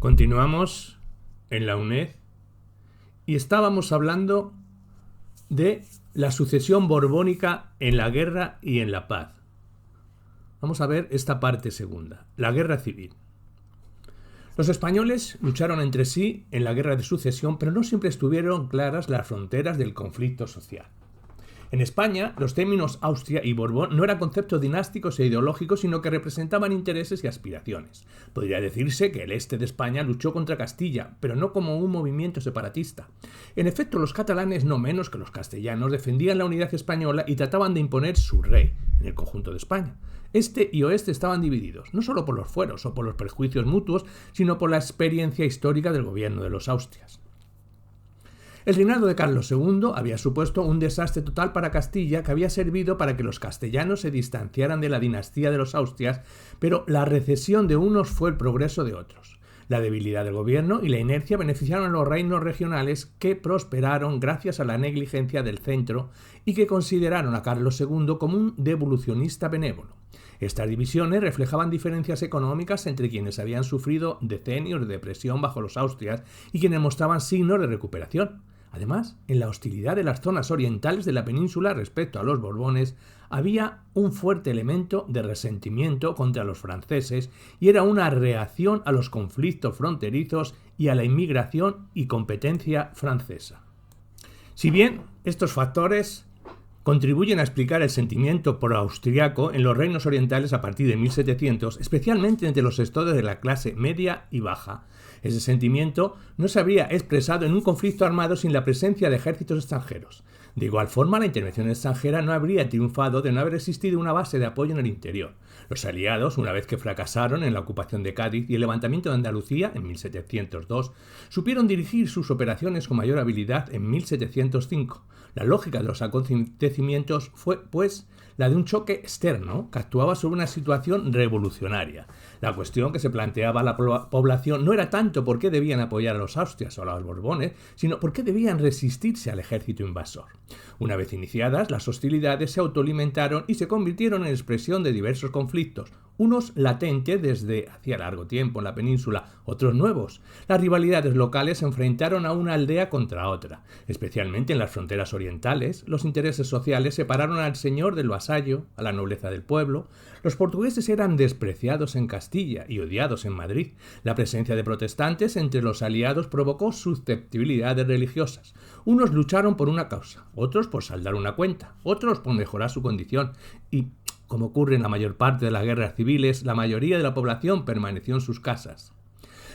Continuamos en la UNED y estábamos hablando de la sucesión borbónica en la guerra y en la paz. Vamos a ver esta parte segunda, la guerra civil. Los españoles lucharon entre sí en la guerra de sucesión, pero no siempre estuvieron claras las fronteras del conflicto social. En España, los términos Austria y Borbón no eran conceptos dinásticos e ideológicos, sino que representaban intereses y aspiraciones. Podría decirse que el este de España luchó contra Castilla, pero no como un movimiento separatista. En efecto, los catalanes, no menos que los castellanos, defendían la unidad española y trataban de imponer su rey en el conjunto de España. Este y oeste estaban divididos, no solo por los fueros o por los prejuicios mutuos, sino por la experiencia histórica del gobierno de los Austrias. El reinado de Carlos II había supuesto un desastre total para Castilla, que había servido para que los castellanos se distanciaran de la dinastía de los Austrias, pero la recesión de unos fue el progreso de otros. La debilidad del gobierno y la inercia beneficiaron a los reinos regionales, que prosperaron gracias a la negligencia del centro y que consideraron a Carlos II como un devolucionista benévolo. Estas divisiones reflejaban diferencias económicas entre quienes habían sufrido decenios de depresión bajo los Austrias y quienes mostraban signos de recuperación. Además, en la hostilidad de las zonas orientales de la península respecto a los Borbones había un fuerte elemento de resentimiento contra los franceses y era una reacción a los conflictos fronterizos y a la inmigración y competencia francesa. Si bien estos factores contribuyen a explicar el sentimiento pro-austriaco en los reinos orientales a partir de 1700, especialmente entre los sectores de la clase media y baja, ese sentimiento no se habría expresado en un conflicto armado sin la presencia de ejércitos extranjeros. De igual forma, la intervención extranjera no habría triunfado de no haber existido una base de apoyo en el interior. Los aliados, una vez que fracasaron en la ocupación de Cádiz y el levantamiento de Andalucía en 1702, supieron dirigir sus operaciones con mayor habilidad en 1705. La lógica de los acontecimientos fue, pues, la de un choque externo que actuaba sobre una situación revolucionaria. La cuestión que se planteaba a la población no era tanto por qué debían apoyar a los Austrias o a los Borbones, sino por qué debían resistirse al ejército invasor. Una vez iniciadas, las hostilidades se autoalimentaron y se convirtieron en expresión de diversos conflictos, unos latentes desde hacía largo tiempo en la península, otros nuevos. Las rivalidades locales se enfrentaron a una aldea contra otra. Especialmente en las fronteras orientales, los intereses sociales separaron al señor del vasallo, a la nobleza del pueblo. Los portugueses eran despreciados en Castilla y odiados en Madrid. La presencia de protestantes entre los aliados provocó susceptibilidades religiosas. Unos lucharon por una causa, otros por saldar una cuenta, otros por mejorar su condición y, como ocurre en la mayor parte de las guerras civiles, la mayoría de la población permaneció en sus casas.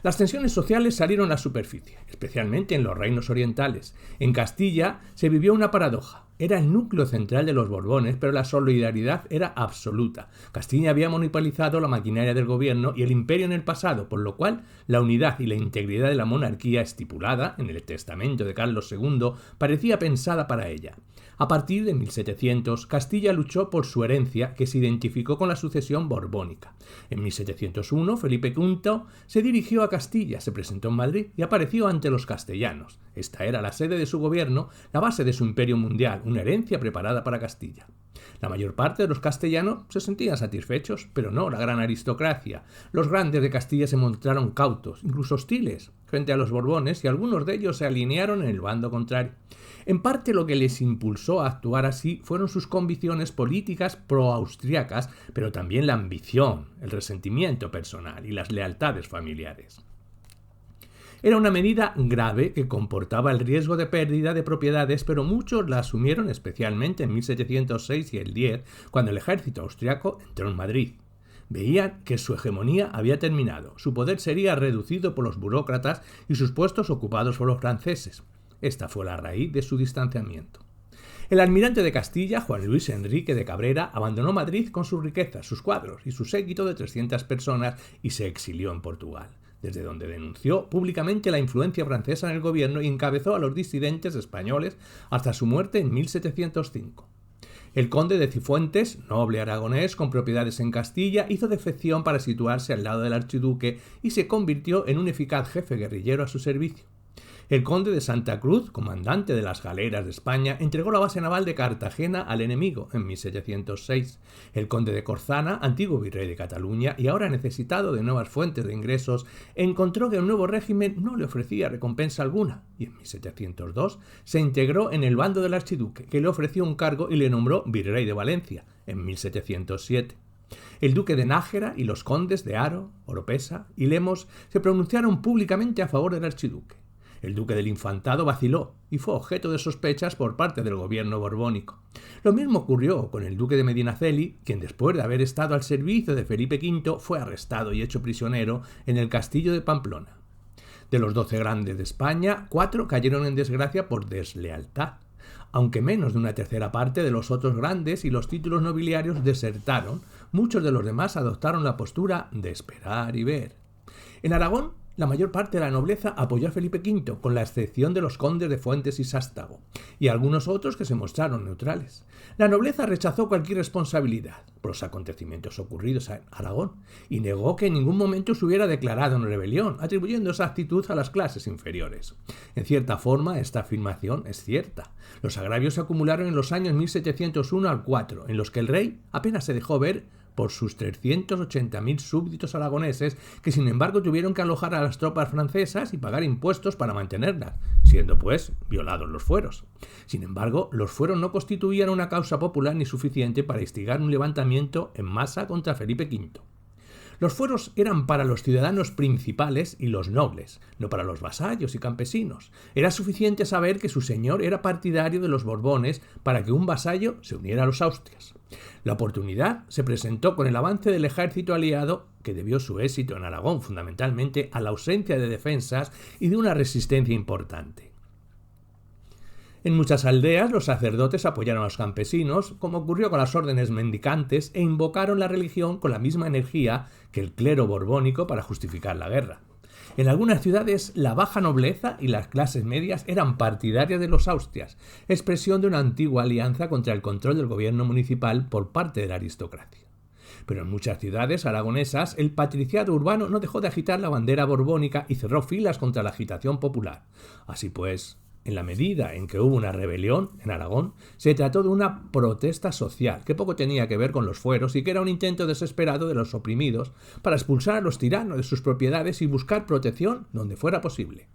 Las tensiones sociales salieron a la superficie, especialmente en los reinos orientales. En Castilla se vivió una paradoja. Era el núcleo central de los Borbones, pero la solidaridad era absoluta. Castilla había monopolizado la maquinaria del gobierno y el imperio en el pasado, por lo cual la unidad y la integridad de la monarquía estipulada en el testamento de Carlos II parecía pensada para ella. A partir de 1700, Castilla luchó por su herencia, que se identificó con la sucesión borbónica. En 1701, Felipe V se dirigió a Castilla, se presentó en Madrid y apareció ante los castellanos. Esta era la sede de su gobierno, la base de su imperio mundial, una herencia preparada para Castilla. La mayor parte de los castellanos se sentían satisfechos, pero no la gran aristocracia. Los grandes de Castilla se mostraron cautos, incluso hostiles, frente a los Borbones, y algunos de ellos se alinearon en el bando contrario. En parte lo que les impulsó a actuar así fueron sus convicciones políticas pro-austriacas, pero también la ambición, el resentimiento personal y las lealtades familiares. Era una medida grave que comportaba el riesgo de pérdida de propiedades, pero muchos la asumieron, especialmente en 1706 y el 10, cuando el ejército austriaco entró en Madrid. Veían que su hegemonía había terminado, su poder sería reducido por los burócratas y sus puestos ocupados por los franceses. Esta fue la raíz de su distanciamiento. El almirante de Castilla, Juan Luis Enrique de Cabrera, abandonó Madrid con sus riquezas, sus cuadros y su séquito de 300 personas y se exilió en Portugal, desde donde denunció públicamente la influencia francesa en el gobierno y encabezó a los disidentes españoles hasta su muerte en 1705. El conde de Cifuentes, noble aragonés con propiedades en Castilla, hizo defección para situarse al lado del archiduque y se convirtió en un eficaz jefe guerrillero a su servicio. El conde de Santa Cruz, comandante de las galeras de España, entregó la base naval de Cartagena al enemigo en 1706. El conde de Corzana, antiguo virrey de Cataluña y ahora necesitado de nuevas fuentes de ingresos, encontró que el nuevo régimen no le ofrecía recompensa alguna y en 1702 se integró en el bando del archiduque, que le ofreció un cargo y le nombró virrey de Valencia en 1707. El duque de Nájera y los condes de Haro, Oropesa y Lemos se pronunciaron públicamente a favor del archiduque. El duque del Infantado vaciló y fue objeto de sospechas por parte del gobierno borbónico. Lo mismo ocurrió con el duque de Medinaceli, quien después de haber estado al servicio de Felipe V fue arrestado y hecho prisionero en el castillo de Pamplona. De los 12 grandes de España, 4 cayeron en desgracia por deslealtad, aunque menos de una tercera parte de los otros grandes y los títulos nobiliarios desertaron. Muchos de los demás adoptaron la postura de esperar y ver. En Aragón, la mayor parte de la nobleza apoyó a Felipe V, con la excepción de los condes de Fuentes y Sástago, y algunos otros que se mostraron neutrales. La nobleza rechazó cualquier responsabilidad por los acontecimientos ocurridos en Aragón y negó que en ningún momento se hubiera declarado en rebelión, atribuyendo esa actitud a las clases inferiores. En cierta forma, esta afirmación es cierta. Los agravios se acumularon en los años 1701 al 4, en los que el rey apenas se dejó ver por sus 380.000 súbditos aragoneses, que sin embargo tuvieron que alojar a las tropas francesas y pagar impuestos para mantenerlas, siendo pues violados los fueros. Sin embargo, los fueros no constituían una causa popular ni suficiente para instigar un levantamiento en masa contra Felipe V. Los fueros eran para los ciudadanos principales y los nobles, no para los vasallos y campesinos. Era suficiente saber que su señor era partidario de los Borbones para que un vasallo se uniera a los Austrias. La oportunidad se presentó con el avance del ejército aliado, que debió su éxito en Aragón fundamentalmente a la ausencia de defensas y de una resistencia importante. En muchas aldeas los sacerdotes apoyaron a los campesinos, como ocurrió con las órdenes mendicantes, e invocaron la religión con la misma energía que el clero borbónico para justificar la guerra. En algunas ciudades, la baja nobleza y las clases medias eran partidarias de los Austrias, expresión de una antigua alianza contra el control del gobierno municipal por parte de la aristocracia. Pero en muchas ciudades aragonesas, el patriciado urbano no dejó de agitar la bandera borbónica y cerró filas contra la agitación popular. Así pues, en la medida en que hubo una rebelión en Aragón, se trató de una protesta social que poco tenía que ver con los fueros y que era un intento desesperado de los oprimidos para expulsar a los tiranos de sus propiedades y buscar protección donde fuera posible.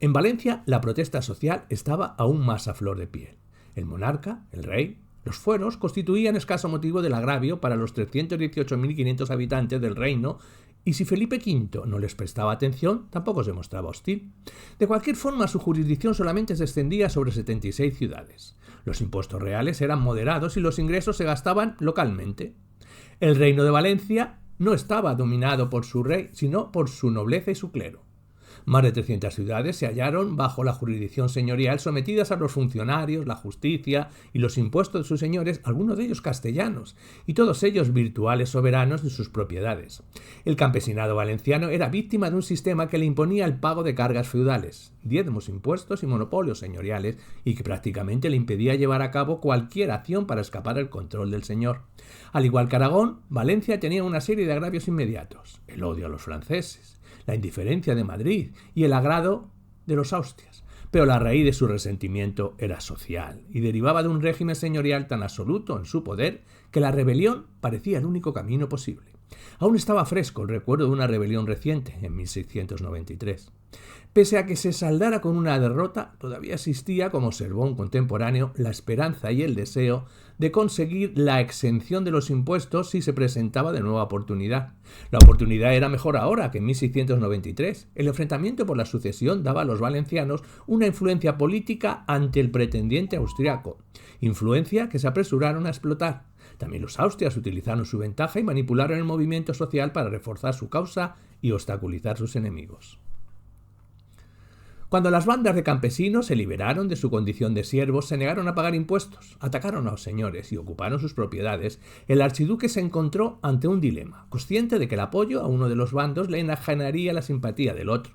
En Valencia, la protesta social estaba aún más a flor de piel. El monarca, el rey, los fueros constituían escaso motivo del agravio para los 318.500 habitantes del reino, y si Felipe V no les prestaba atención, tampoco se mostraba hostil. De cualquier forma, su jurisdicción solamente se extendía sobre 76 ciudades. Los impuestos reales eran moderados y los ingresos se gastaban localmente. El reino de Valencia no estaba dominado por su rey, sino por su nobleza y su clero. Más de 300 ciudades se hallaron bajo la jurisdicción señorial, sometidas a los funcionarios, la justicia y los impuestos de sus señores, algunos de ellos castellanos, y todos ellos virtuales soberanos de sus propiedades. El campesinado valenciano era víctima de un sistema que le imponía el pago de cargas feudales, diezmos, impuestos y monopolios señoriales, y que prácticamente le impedía llevar a cabo cualquier acción para escapar al control del señor. Al igual que Aragón, Valencia tenía una serie de agravios inmediatos: el odio a los franceses, la indiferencia de Madrid y el agrado de los Austrias. Pero la raíz de su resentimiento era social y derivaba de un régimen señorial tan absoluto en su poder que la rebelión parecía el único camino posible. Aún estaba fresco el recuerdo de una rebelión reciente, en 1693. Pese a que se saldara con una derrota, todavía existía, como observó un contemporáneo, la esperanza y el deseo de conseguir la exención de los impuestos si se presentaba de nueva oportunidad. La oportunidad era mejor ahora que en 1693. El enfrentamiento por la sucesión daba a los valencianos una influencia política ante el pretendiente austriaco, influencia que se apresuraron a explotar. También los austrias utilizaron su ventaja y manipularon el movimiento social para reforzar su causa y obstaculizar sus enemigos. Cuando las bandas de campesinos se liberaron de su condición de siervos, se negaron a pagar impuestos, atacaron a los señores y ocuparon sus propiedades, el archiduque se encontró ante un dilema, consciente de que el apoyo a uno de los bandos le enajenaría la simpatía del otro.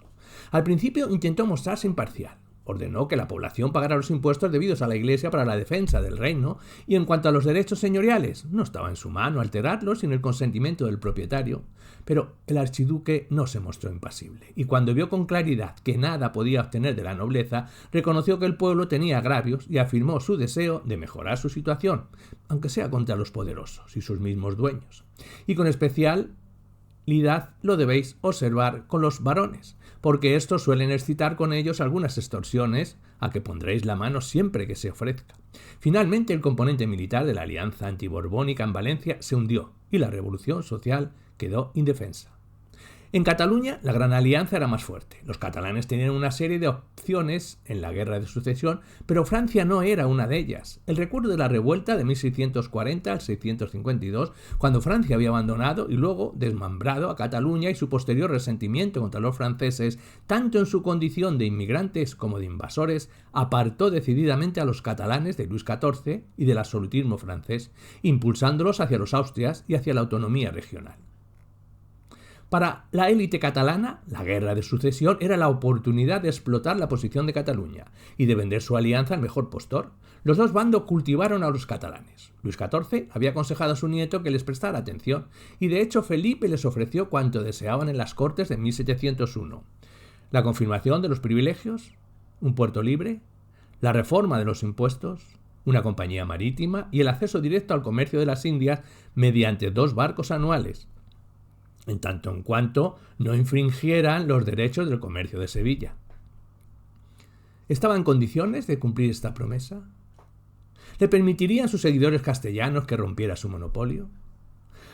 Al principio intentó mostrarse imparcial. ordenó que la población pagara los impuestos debidos a la Iglesia para la defensa del reino, y en cuanto a los derechos señoriales, no estaba en su mano alterarlos sin el consentimiento del propietario. Pero el archiduque no se mostró impasible, y cuando vio con claridad que nada podía obtener de la nobleza, reconoció que el pueblo tenía agravios y afirmó su deseo de mejorar su situación, aunque sea contra los poderosos y sus mismos dueños. Y con especialidad lo debéis observar con los varones, porque estos suelen excitar con ellos algunas extorsiones a que pondréis la mano siempre que se ofrezca. Finalmente, el componente militar de la alianza antiborbónica en Valencia se hundió y la revolución social quedó indefensa. En Cataluña, la Gran Alianza era más fuerte. Los catalanes tenían una serie de opciones en la Guerra de Sucesión, pero Francia no era una de ellas. El recuerdo de la revuelta de 1640 al 652, cuando Francia había abandonado y luego desmembrado a Cataluña, y su posterior resentimiento contra los franceses, tanto en su condición de inmigrantes como de invasores, apartó decididamente a los catalanes de Luis XIV y del absolutismo francés, impulsándolos hacia los Austrias y hacia la autonomía regional. Para la élite catalana, la Guerra de Sucesión era la oportunidad de explotar la posición de Cataluña y de vender su alianza al mejor postor. Los dos bandos cultivaron a los catalanes. Luis XIV había aconsejado a su nieto que les prestara atención, y de hecho Felipe les ofreció cuanto deseaban en las Cortes de 1701. La confirmación de los privilegios, un puerto libre, la reforma de los impuestos, una compañía marítima y el acceso directo al comercio de las Indias mediante 2 barcos anuales, en tanto en cuanto no infringieran los derechos del comercio de Sevilla. ¿Estaba en condiciones de cumplir esta promesa? ¿Le permitirían sus seguidores castellanos que rompiera su monopolio?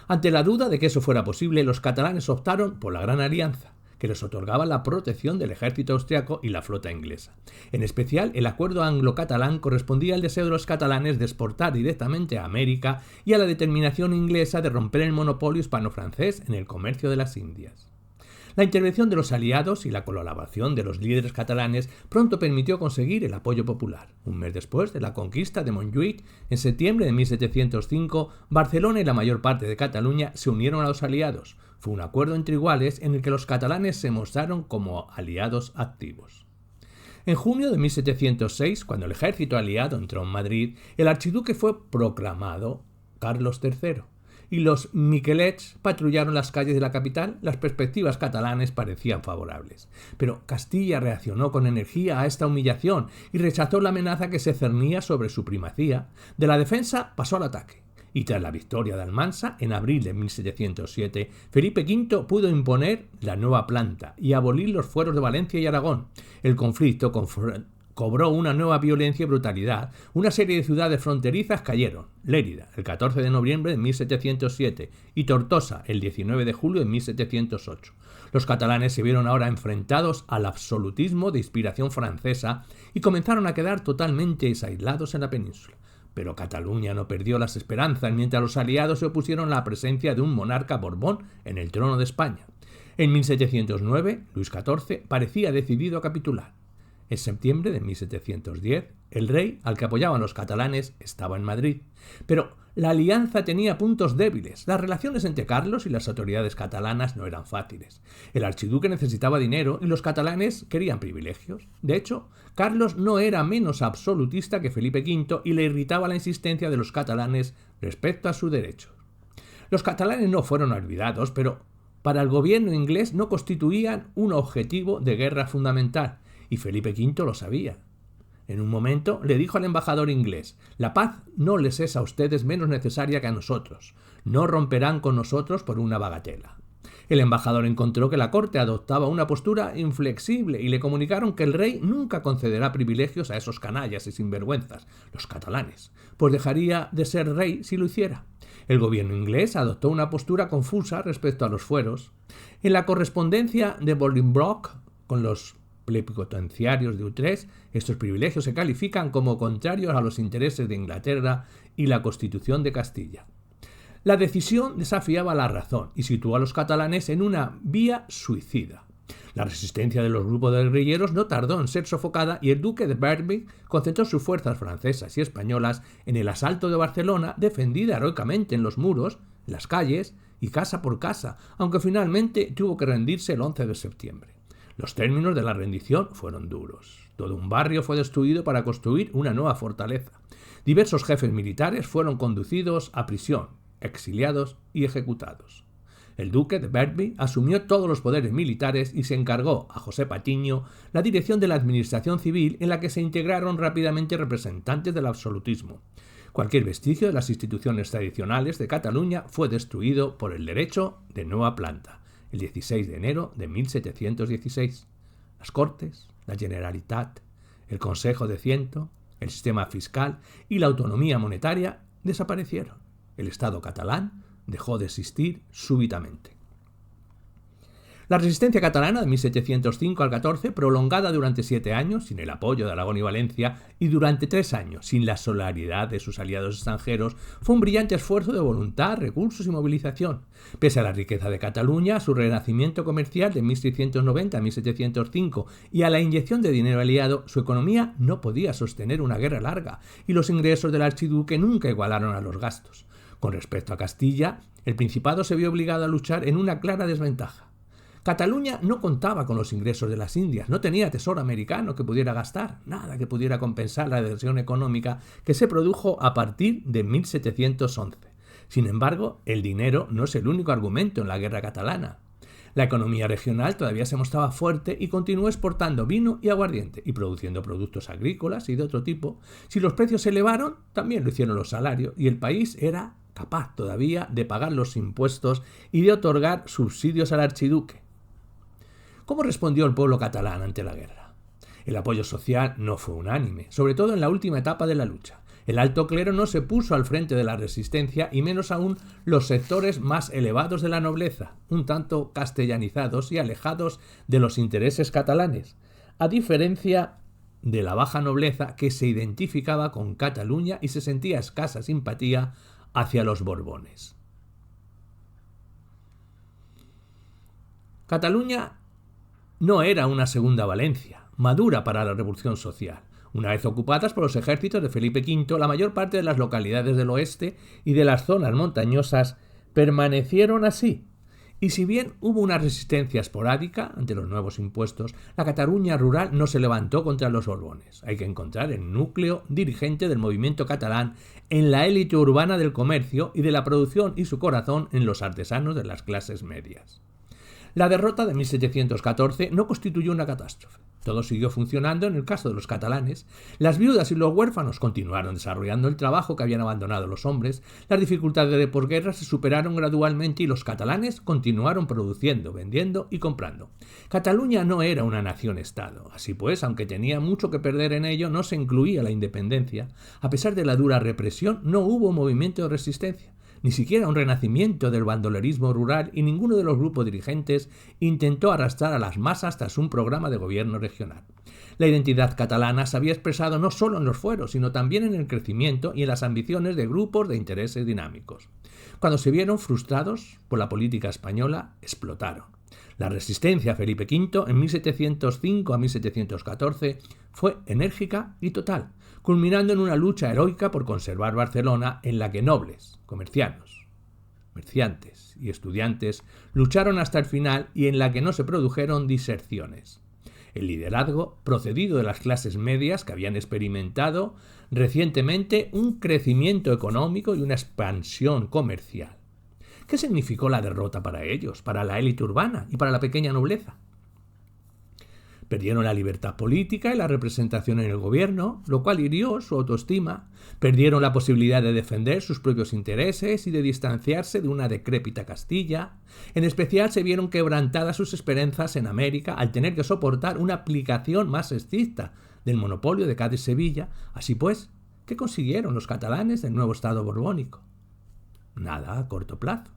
Ante la duda de que eso fuera posible, los catalanes optaron por la Gran Alianza, que les otorgaba la protección del ejército austriaco y la flota inglesa. En especial, el acuerdo anglo-catalán correspondía al deseo de los catalanes de exportar directamente a América y a la determinación inglesa de romper el monopolio hispano-francés en el comercio de las Indias. La intervención de los aliados y la colaboración de los líderes catalanes pronto permitió conseguir el apoyo popular. Un mes después de la conquista de Montjuïc, en septiembre de 1705, Barcelona y la mayor parte de Cataluña se unieron a los aliados. Fue un acuerdo entre iguales en el que los catalanes se mostraron como aliados activos. En junio de 1706, cuando el ejército aliado entró en Madrid, el archiduque fue proclamado Carlos III, y los miquelets patrullaron las calles de la capital. Las perspectivas catalanes parecían favorables. Pero Castilla reaccionó con energía a esta humillación y rechazó la amenaza que se cernía sobre su primacía. De la defensa pasó al ataque. Y tras la victoria de Almansa, en abril de 1707, Felipe V pudo imponer la nueva planta y abolir los fueros de Valencia y Aragón. El conflicto cobró una nueva violencia y brutalidad. Una serie de ciudades fronterizas cayeron: Lérida, el 14 de noviembre de 1707, y Tortosa, el 19 de julio de 1708. Los catalanes se vieron ahora enfrentados al absolutismo de inspiración francesa y comenzaron a quedar totalmente aislados en la península. Pero Cataluña no perdió las esperanzas mientras los aliados se opusieron a la presencia de un monarca Borbón en el trono de España. En 1709, Luis XIV parecía decidido a capitular. En septiembre de 1710, el rey, al que apoyaban los catalanes, estaba en Madrid. Pero la alianza tenía puntos débiles. Las relaciones entre Carlos y las autoridades catalanas no eran fáciles. El archiduque necesitaba dinero y los catalanes querían privilegios. De hecho, Carlos no era menos absolutista que Felipe V y le irritaba la insistencia de los catalanes respecto a sus derechos. Los catalanes no fueron olvidados, pero para el gobierno inglés no constituían un objetivo de guerra fundamental, y Felipe V lo sabía. En un momento le dijo al embajador inglés: «La paz no les es a ustedes menos necesaria que a nosotros. No romperán con nosotros por una bagatela». El embajador encontró que la corte adoptaba una postura inflexible y le comunicaron que el rey nunca concederá privilegios a esos canallas y sinvergüenzas, los catalanes, pues dejaría de ser rey si lo hiciera. El gobierno inglés adoptó una postura confusa respecto a los fueros. En la correspondencia de Bolingbroke con los plenipotenciarios de Utrecht, estos privilegios se califican como contrarios a los intereses de Inglaterra y la Constitución de Castilla. La decisión desafiaba la razón y situó a los catalanes en una vía suicida. La resistencia de los grupos de guerrilleros no tardó en ser sofocada y el duque de Berwick concentró sus fuerzas francesas y españolas en el asalto de Barcelona, defendida heroicamente en los muros, en las calles y casa por casa, aunque finalmente tuvo que rendirse el 11 de septiembre. Los términos de la rendición fueron duros. Todo un barrio fue destruido para construir una nueva fortaleza. Diversos jefes militares fueron conducidos a prisión, exiliados y ejecutados. El duque de Berby asumió todos los poderes militares y se encargó a José Patiño la dirección de la administración civil, en la que se integraron rápidamente representantes del absolutismo. Cualquier vestigio de las instituciones tradicionales de Cataluña fue destruido por el derecho de nueva planta, el 16 de enero de 1716. Las Cortes, la Generalitat, el Consejo de Ciento, el sistema fiscal y la autonomía monetaria desaparecieron. El Estado catalán dejó de existir súbitamente. La resistencia catalana de 1705 al 14, prolongada durante 7 años, sin el apoyo de Aragón y Valencia, y durante 3 años, sin la solidaridad de sus aliados extranjeros, fue un brillante esfuerzo de voluntad, recursos y movilización. Pese a la riqueza de Cataluña, a su renacimiento comercial de 1690 a 1705 y a la inyección de dinero aliado, su economía no podía sostener una guerra larga, y los ingresos del archiduque nunca igualaron a los gastos. Con respecto a Castilla, el Principado se vio obligado a luchar en una clara desventaja. Cataluña no contaba con los ingresos de las Indias, no tenía tesoro americano que pudiera gastar, nada que pudiera compensar la depresión económica que se produjo a partir de 1711. Sin embargo, el dinero no es el único argumento en la guerra catalana. La economía regional todavía se mostraba fuerte y continuó exportando vino y aguardiente y produciendo productos agrícolas y de otro tipo. Si los precios se elevaron, también lo hicieron los salarios y el país era capaz todavía de pagar los impuestos y de otorgar subsidios al archiduque. ¿Cómo respondió el pueblo catalán ante la guerra? El apoyo social no fue unánime, sobre todo en la última etapa de la lucha. El alto clero no se puso al frente de la resistencia y menos aún los sectores más elevados de la nobleza, un tanto castellanizados y alejados de los intereses catalanes, a diferencia de la baja nobleza que se identificaba con Cataluña y se sentía escasa simpatía hacia los Borbones. Cataluña no era una segunda Valencia, madura para la revolución social. Una vez ocupadas por los ejércitos de Felipe V, la mayor parte de las localidades del oeste y de las zonas montañosas permanecieron así. Y si bien hubo una resistencia esporádica ante los nuevos impuestos, la Cataluña rural no se levantó contra los Borbones. Hay que encontrar el núcleo dirigente del movimiento catalán en la élite urbana del comercio y de la producción y su corazón en los artesanos de las clases medias. La derrota de 1714 no constituyó una catástrofe. Todo siguió funcionando en el caso de los catalanes. Las viudas y los huérfanos continuaron desarrollando el trabajo que habían abandonado los hombres. Las dificultades de posguerra se superaron gradualmente y los catalanes continuaron produciendo, vendiendo y comprando. Cataluña no era una nación-estado. Así pues, aunque tenía mucho que perder en ello, no se incluía la independencia. A pesar de la dura represión, no hubo movimiento de resistencia. Ni siquiera un renacimiento del bandolerismo rural y ninguno de los grupos dirigentes intentó arrastrar a las masas tras un programa de gobierno regional. La identidad catalana se había expresado no solo en los fueros, sino también en el crecimiento y en las ambiciones de grupos de intereses dinámicos. Cuando se vieron frustrados por la política española, explotaron. La resistencia a Felipe V en 1705 a 1714 fue enérgica y total, culminando en una lucha heroica por conservar Barcelona en la que nobles, comerciantes y estudiantes lucharon hasta el final y en la que no se produjeron diserciones. El liderazgo procedido de las clases medias que habían experimentado recientemente un crecimiento económico y una expansión comercial. ¿Qué significó la derrota para ellos, para la élite urbana y para la pequeña nobleza? Perdieron la libertad política y la representación en el gobierno, lo cual hirió su autoestima. Perdieron la posibilidad de defender sus propios intereses y de distanciarse de una decrépita Castilla. En especial se vieron quebrantadas sus esperanzas en América al tener que soportar una aplicación más estricta del monopolio de Cádiz-Sevilla. Así pues, ¿qué consiguieron los catalanes del nuevo Estado borbónico? Nada a corto plazo.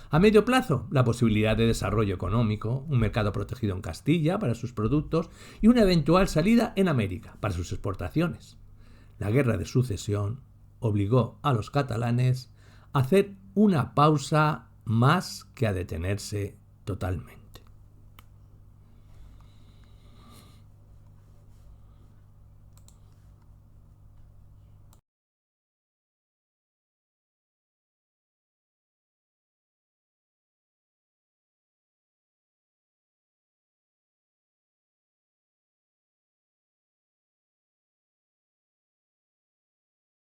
A medio plazo, la posibilidad de desarrollo económico, un mercado protegido en Castilla para sus productos y una eventual salida en América para sus exportaciones. La guerra de sucesión obligó a los catalanes a hacer una pausa más que a detenerse totalmente.